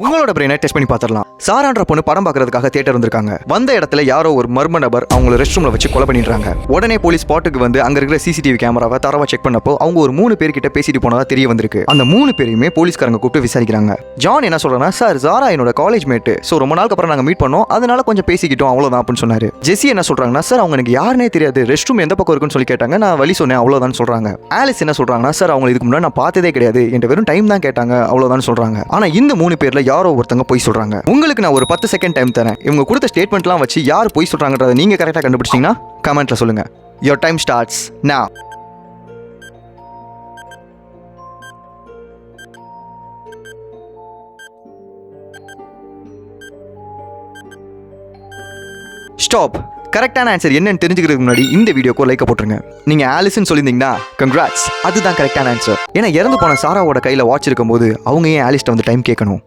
உங்களோட பிரெயினை டெஸ்ட் பண்ணி பார்த்துடலாம். சாரான்ற பொண்ணு படம் பார்க்கறதுக்காக தியேட்டர் வந்திருக்காங்க. வந்த இடத்துல யாரோ ஒரு மர்ம நபர் அவங்கள ரெஸ்ட் ரூம்ல வச்சு கொலை பண்ணிடுறாங்க. உடனே போலீஸ் ஸ்பாட்டுக்கு வந்து அங்க இருக்கிற சிசிடிவி கேமராவை தரவா செக் பண்ணப்போ அவங்க ஒரு 3 பேர்கிட்ட பேசிட்டு போனதா தெரிய வந்திருக்கு. அந்த 3 பேரையுமே போலீஸ்காரங்க கூப்பிட்டு விசாரிக்கிறாங்க. ஜான் என்ன சொல்றாங்கன்னா, சார் ஜாரா என்னோட காலேஜ் மேட், சோ ரொம்ப நாளுக்கு அப்புறம் நாங்க மீட் பண்ணோம், அதனால கொஞ்சம் பேசிக்கிட்டோம் அவ்வளவுதான் அப்படின்னு சொன்னாரு. ஜெஸி என்ன சொல்றாங்கன்னா, சார் அவங்க எனக்கு யாருனே தெரியாது, ரெஸ்ட் ரூம் எந்த பக்கம் இருக்குன்னு சொல்லி கேட்டாங்க, நான் வழி சொன்னேன் அவ்வளவுதான் சொல்றாங்க. ஆலிஸ் என்ன சொல்றாங்கன்னா, சார் அவங்க இதுக்கு முன்னாடி நான் பார்த்ததே கிடையாது, என்கிட்ட வெறும் டைம் தான் கேட்டாங்க அவ்வளவுதான் சொல்றாங்க. ஆனா இந்த 3 பேர்ல யாரோ ஒருத்தங்க போய் சொல்றாங்க. உங்களுக்கு நான் ஒரு 10 செகண்ட் டைம் தரேன். இவங்க கொடுத்த ஸ்டேட்மெண்ட்லாம் வச்சு யார் போய் சொல்றாங்கன்றதை நீங்க கரெக்டா கண்டுபிடிச்சீங்கன்னா கமெண்ட்ல சொல்லுங்க. Your time starts now. Stop. கரெக்டான ஆன்சர் என்னன்னு தெரிஞ்சுக்கிறதுக்கு முன்னாடி இந்த வீடியோக்கு லைக் போட்டுருங்க. நீங்க ஆலிஸ்ன்னு சொல்லியிருந்தீங்கன்னா கங்க்ராட்ஸ், அதுதான் கரெக்டான ஆன்சர். ஏன்னா இறந்து போன சாராவோட கையில வாட்ச் இருக்கும்போது அவங்க ஏன் ஆலிஸ்ட்ட வந்து டைம் கேட்கணும்?